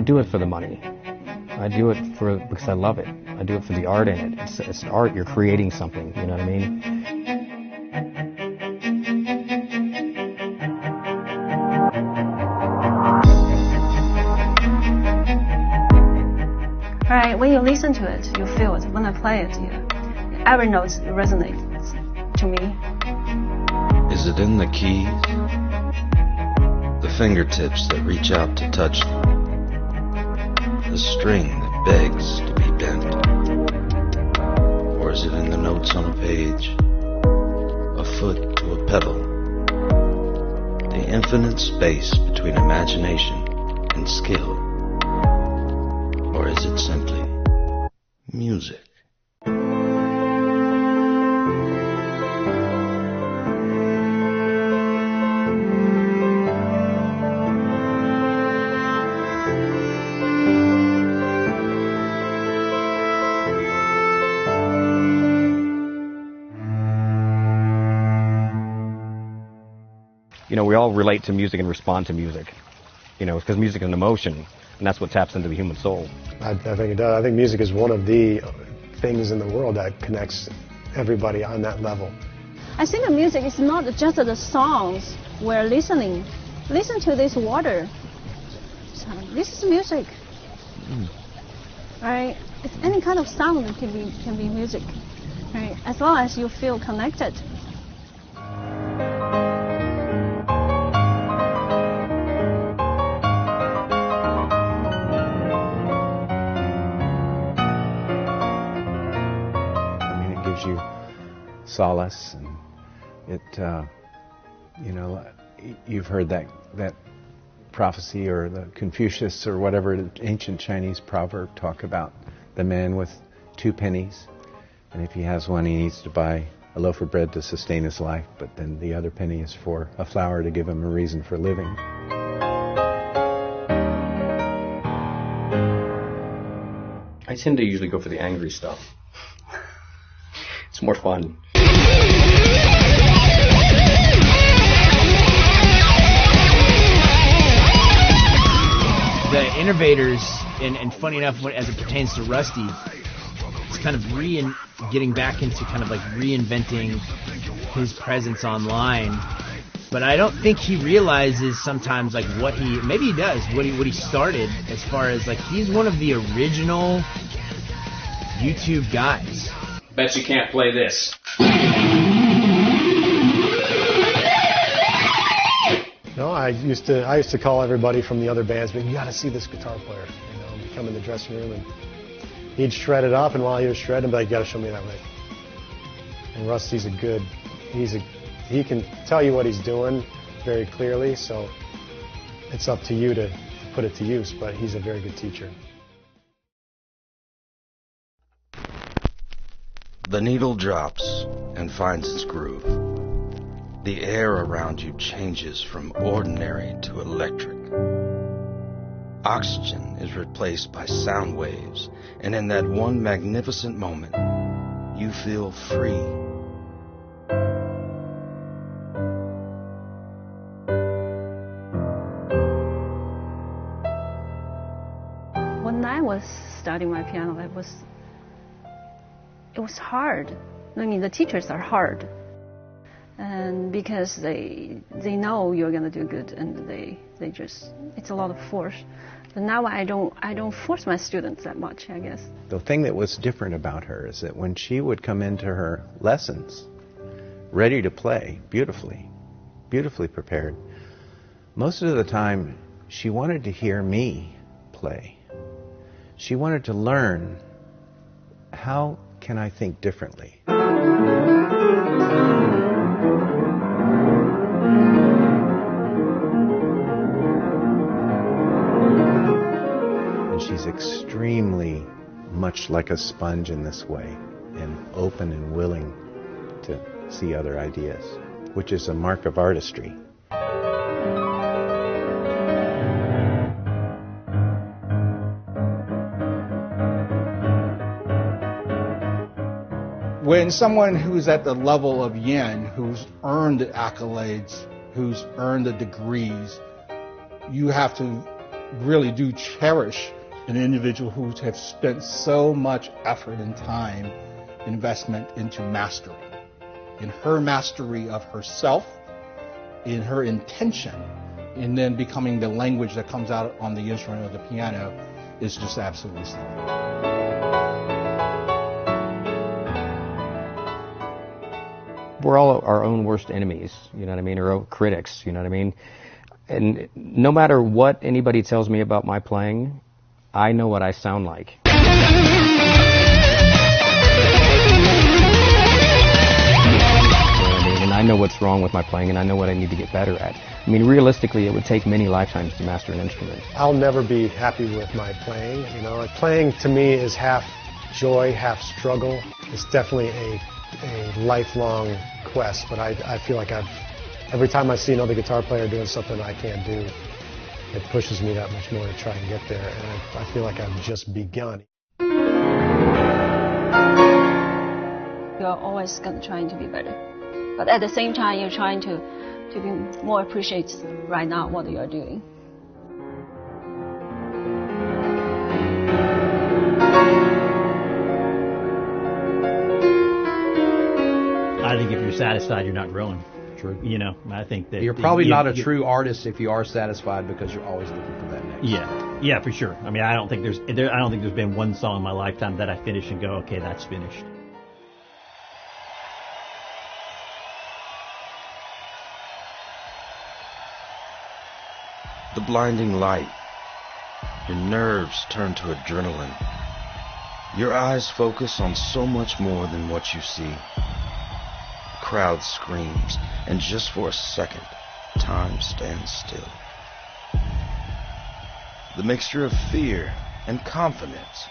do it for the money. I do it because I love it. I do it for the art in it. It's art. You're creating something. You know what I mean? All right, when you listen to it, you feel it. When I play it, every note resonates to me. Is it in the keys? The fingertips that reach out to touch them? The string that begs to be bent? Or is it in the notes on a page? A foot to a pedal? The infinite space between imagination and skill? Or is it simply music? You know, we all relate to music and respond to music. You know, because music is an emotion, and that's what taps into the human soul. I think it does. I think music is one of the things in the world that connects everybody on that level. I think the music is not just the songs we're listening. Listen to this water. So this is music. Right? It's any kind of sound that can be music. Right? As long as you feel connected. You solace, and it you know, you've heard that prophecy or the Confucius or whatever ancient Chinese proverb talk about the man with 2 pennies, and if he has one, he needs to buy a loaf of bread to sustain his life, but then the other penny is for a flower to give him a reason for living. I tend to usually go for the angry stuff. It's more fun. The innovators, and funny enough, as it pertains to Rusty, it's kind of getting back into kind of like reinventing his presence online. But I don't think he realizes sometimes like maybe he does, what he started, as far as like he's one of the original YouTube guys. Bet you can't play this. No, I used to call everybody from the other bands, but you got to see this guitar player. You know, he'd come in the dressing room and he'd shred it up, and while he was shredding, I'd be like, you got to show me that lick. And Rusty's he can tell you what he's doing very clearly, so it's up to you to put it to use, but he's a very good teacher. The needle drops and finds its groove. The air around you changes from ordinary to electric. Oxygen is replaced by sound waves, and in that one magnificent moment, you feel free. When I was studying my piano, it was hard. I mean, the teachers are hard, and because they know you're gonna do good, and they just, it's a lot of force. But now I don't force my students that much, I guess. The thing that was different about her is that when she would come into her lessons ready to play, beautifully prepared, most of the time she wanted to hear me play. She wanted to learn, how can I think differently? And she's extremely much like a sponge in this way, and open and willing to see other ideas, which is a mark of artistry. When someone who's at the level of Yen, who's earned the accolades, who's earned the degrees, you have to really do cherish an individual who has spent so much effort and time investment into mastery. In her mastery of herself, in her intention, and then becoming the language that comes out on the instrument of the piano is just absolutely stunning. We're all our own worst enemies, you know what I mean, or critics, you know what I mean? And no matter what anybody tells me about my playing, I know what I sound like. You know what I mean? And I know what's wrong with my playing, and I know what I need to get better at. I mean, realistically, it would take many lifetimes to master an instrument. I'll never be happy with my playing. You know, like playing to me is half joy, half struggle. It's definitely a lifelong quest, but I feel like every time I see another guitar player doing something I can't do, it pushes me that much more to try and get there, and I feel like I've just begun. You're always trying to be better, but at the same time, you're trying to be more appreciative right now what you're doing. I think if you're satisfied, you're not growing. True. You know, I think that you're probably not a true artist if you are satisfied, because you're always looking for that next. Yeah, for sure. I mean, I don't think there's been one song in my lifetime that I finish and go, okay, that's finished. The blinding light. Your nerves turn to adrenaline. Your eyes focus on so much more than what you see. The crowd screams, and just for a second, time stands still. The mixture of fear and confidence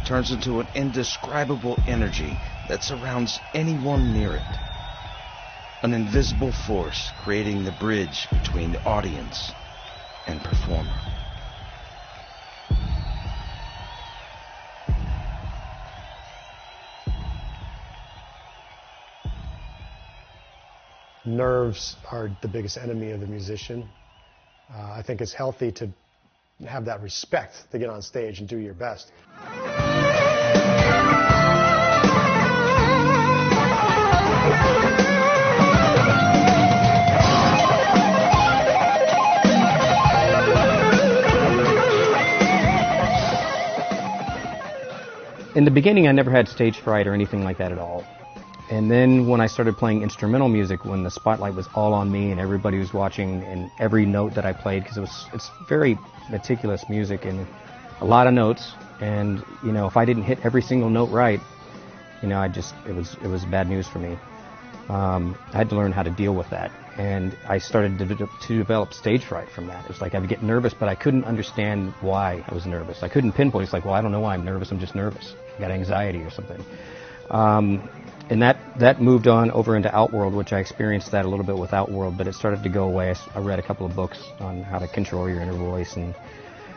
turns into an indescribable energy that surrounds anyone near it. An invisible force creating the bridge between the audience and performer. Nerves are the biggest enemy of the musician. I think it's healthy to have that respect to get on stage and do your best. In the beginning, I never had stage fright or anything like that at all. And then when I started playing instrumental music, when the spotlight was all on me and everybody was watching and every note that I played, because it's very meticulous music and a lot of notes, and you know, if I didn't hit every single note right, you know, it was bad news for me. I had to learn how to deal with that, and I started to develop stage fright from that. It was like I would get nervous, but I couldn't understand why I was nervous. I couldn't pinpoint. It's like, well, I don't know why I'm nervous. I'm just nervous. I got anxiety or something. And that moved on over into Outworld, which I experienced that a little bit with Outworld, but it started to go away. I read a couple of books on how to control your inner voice and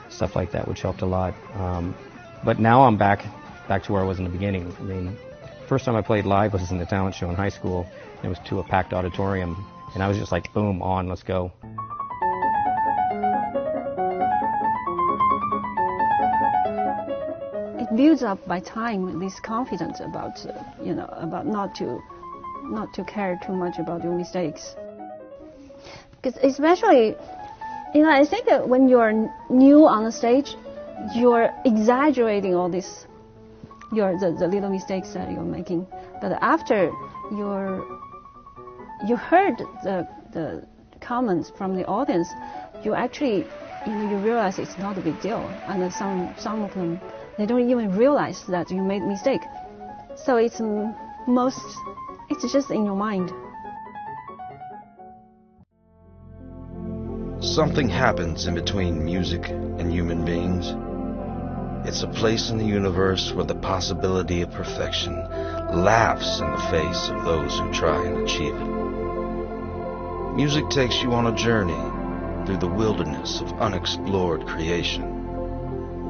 stuff like that, which helped a lot. But now I'm back to where I was in the beginning. I mean, first time I played live was in the talent show in high school. And it was to a packed auditorium, and I was just like, boom, on, let's go. It builds up by time this confidence about about not to care too much about your mistakes. Because especially, I think that when you're new on the stage, you're exaggerating all this, the little mistakes that you're making. But after you heard the comments from the audience, you actually you realize it's not a big deal, and then some of them, they don't even realize that you made a mistake. So it's just in your mind. Something happens in between music and human beings. It's a place in the universe where the possibility of perfection laughs in the face of those who try and achieve it. Music takes you on a journey through the wilderness of unexplored creation.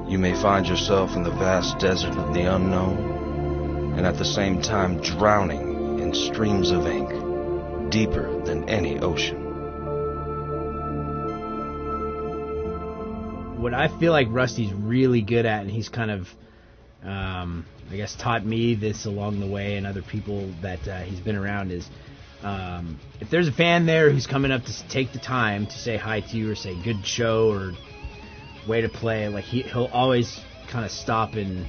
You may find yourself in the vast desert of the unknown, and at the same time drowning in streams of ink, deeper than any ocean. what I feel like Rusty's really good at, and he's kind of, I guess, taught me this along the way, and other people that he's been around, is if there's a fan there who's coming up to take the time to say hi to you or say good show or way to play, like he'll always kind of stop and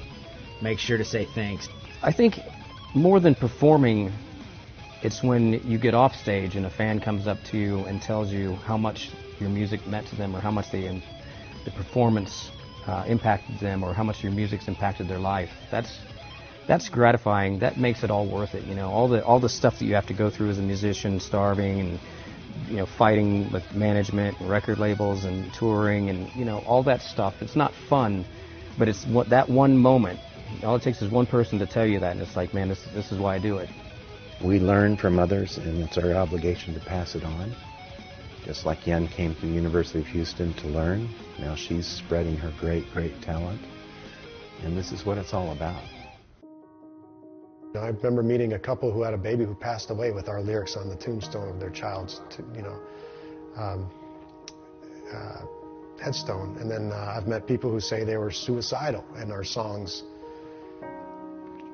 make sure to say thanks. I think more than performing, it's when you get off stage and a fan comes up to you and tells you how much your music meant to them, or how much the performance impacted them, or how much your music's impacted their life. That's gratifying. That makes it all worth it. You know, all the stuff that you have to go through as a musician, starving and, you know, fighting with management and record labels and touring and, you know, all that stuff. It's not fun, but it's that one moment. All it takes is one person to tell you that, and it's like, man, this is why I do it. We learn from others, and it's our obligation to pass it on. Just like Yen came to the University of Houston to learn, now she's spreading her great, great talent. And this is what it's all about. I remember meeting a couple who had a baby who passed away with our lyrics on the tombstone of their child's, headstone. And then I've met people who say they were suicidal, and our songs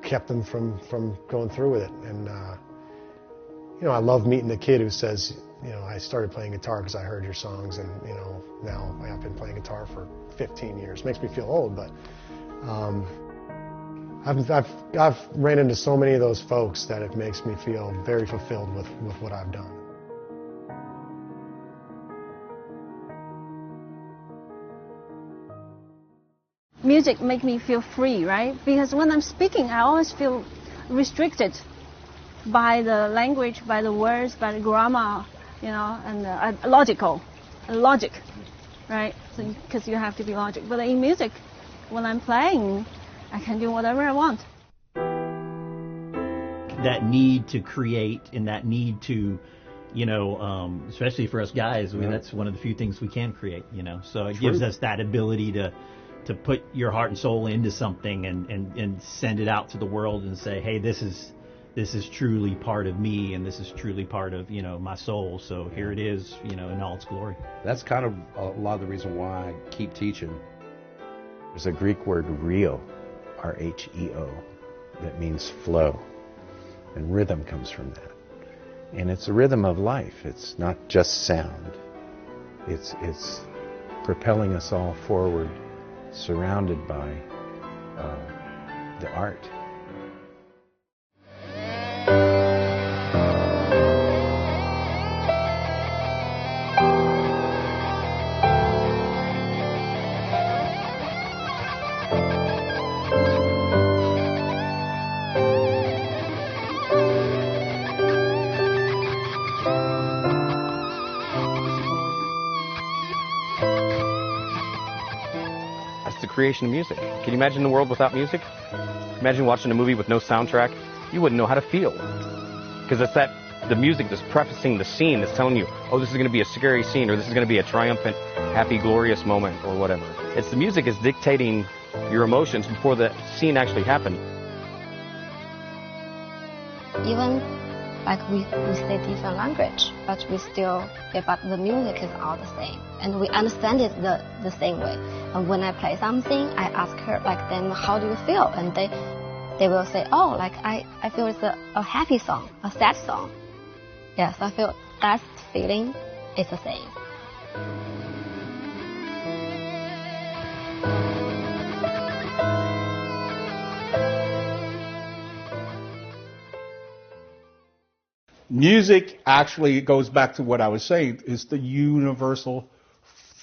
kept them from going through with it. And I love meeting the kid who says, I started playing guitar because I heard your songs, and now I've been playing guitar for 15 years. Makes me feel old, but I've ran into so many of those folks that it makes me feel very fulfilled with what I've done. Music make me feel free, right? Because when I'm speaking, I always feel restricted by the language, by the words, by the grammar, and logic, right? So, because you have to be logic. But in music, when I'm playing, I can do whatever I want. That need to create and that need to, especially for us guys, I mean, that's one of the few things we can create, So it gives us that ability to put your heart and soul into something and send it out to the world and say, hey, this is truly part of me, and this is truly part of, my soul. So here it is, in all its glory. That's kind of a lot of the reason why I keep teaching. There's a Greek word, rheo, R-H-E-O, that means flow. And rhythm comes from that. And it's a rhythm of life. It's not just sound. It's propelling us all forward, surrounded by the art. Creation of music. Can you imagine the world without music? Imagine watching a movie with no soundtrack. You wouldn't know how to feel, because it's the music that's prefacing the scene, that's telling you, oh, this is going to be a scary scene, or this is going to be a triumphant, happy, glorious moment, or whatever. It's the music is dictating your emotions before the scene actually happened. Even like we say different language, but the music is all the same, and we understand it the same way. And when I play something, I ask her them, how do you feel? And they will say, oh, I feel it's a happy song, a sad song. Yes, I feel that feeling is the same. Music actually goes back to what I was saying, is the universal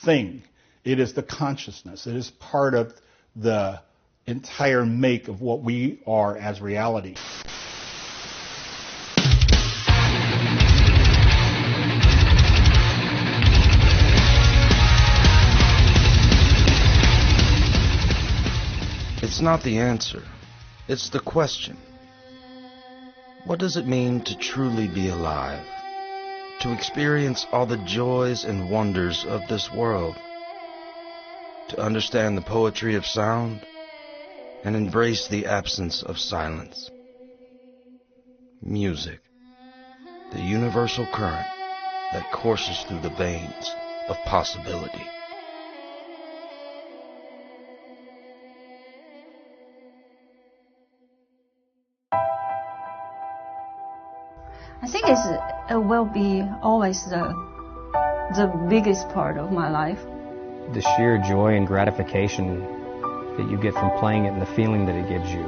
thing. It is the consciousness. It is part of the entire make of what we are as reality. It's not the answer. It's the question. What does it mean to truly be alive? To experience all the joys and wonders of this world? To understand the poetry of sound and embrace the absence of silence? Music, the universal current that courses through the veins of possibility. I think it will be always the biggest part of my life. The sheer joy and gratification that you get from playing it and the feeling that it gives you.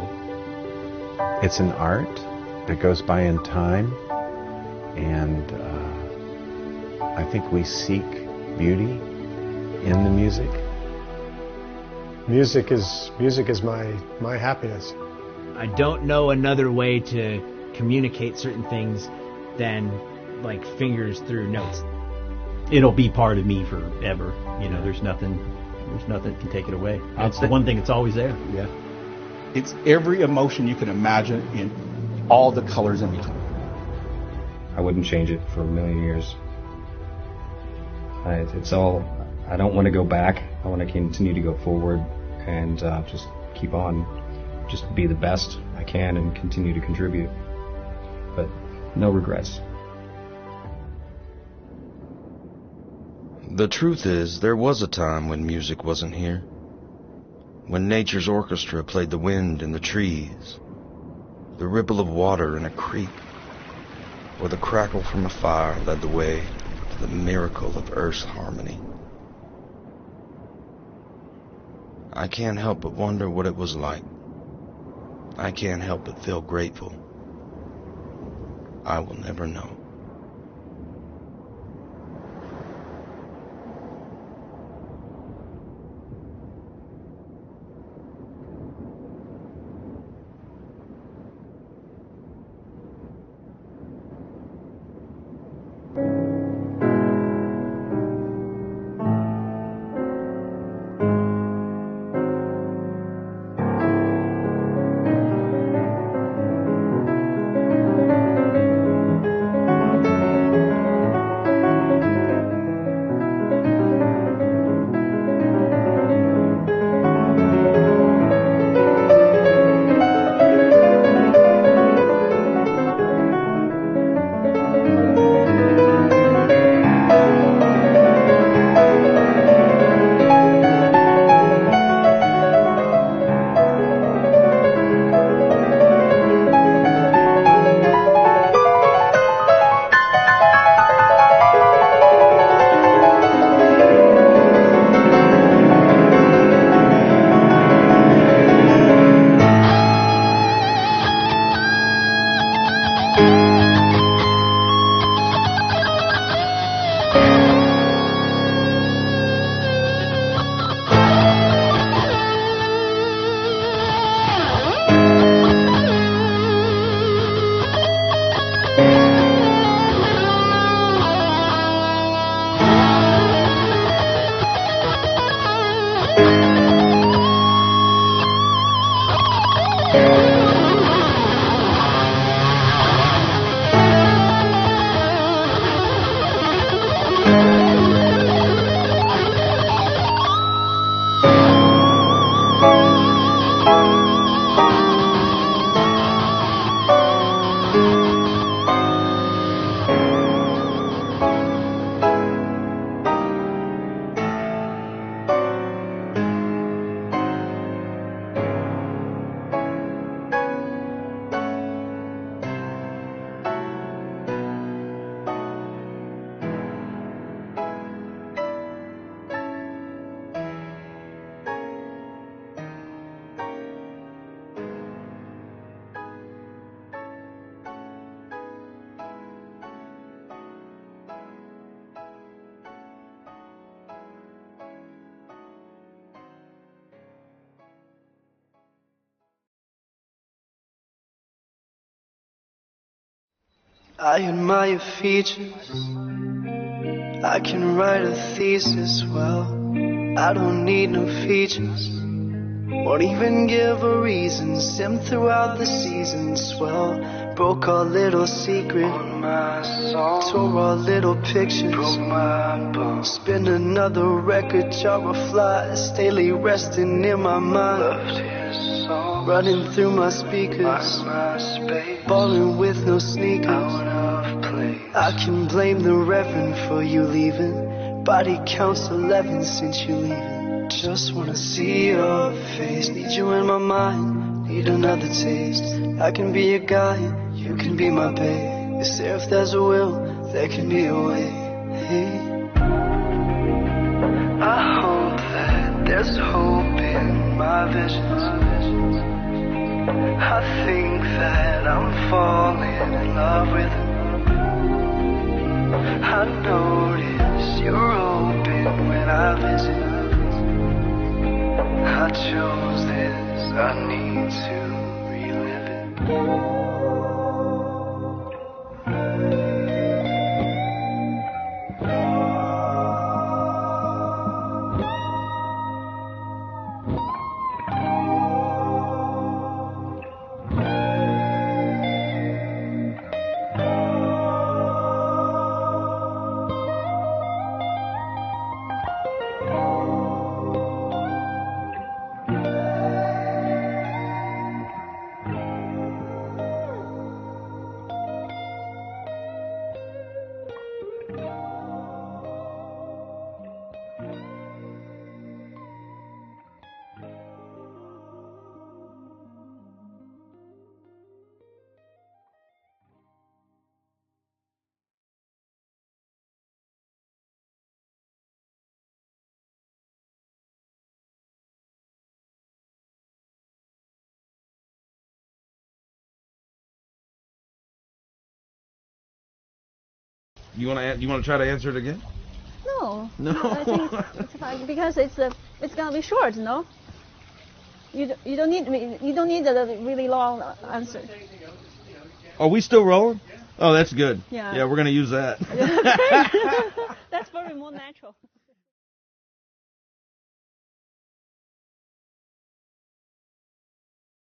It's an art that goes by in time, and I think we seek beauty in the music. Music is my happiness. I don't know another way to communicate certain things than like fingers through notes. It'll be part of me forever. You know, there's nothing that can take it away. It's the one thing that's always there. Yeah. It's every emotion you can imagine in all the colors in between. I wouldn't change it for a million years. It's all, I don't want to go back. I want to continue to go forward and just keep on, just be the best I can and continue to contribute. But no regrets. The truth is, there was a time when music wasn't here. When nature's orchestra played the wind in the trees, the ripple of water in a creek, or the crackle from a fire led the way to the miracle of Earth's harmony. I can't help but wonder what it was like. I can't help but feel grateful. I will never know. I admire features. I can write a thesis well. I don't need no features. Won't even give a reason. Sim throughout the seasons. Swell. Broke our little secret. Tore our little pictures. Spin another record jar of flies. Daily resting in my mind. Running through my speakers. Balling with no sneakers. I can blame the Reverend for you leaving. Body counts 11 since you leaving. Just wanna see your face. Need you in my mind. Need another taste. I can be your guy. You can be my babe. You say if there's a will, there can be a way. I hope that there's hope in my visions. I think that I'm falling in love with him. I notice you're open when I visit. I chose this, I need to relive it. You want to try to answer it again? No. No. I think it's fine because it's gonna be short, no? You don't need a really long answer. Are we still rolling? Oh, that's good. Yeah. Yeah, we're gonna use that. That's very more natural.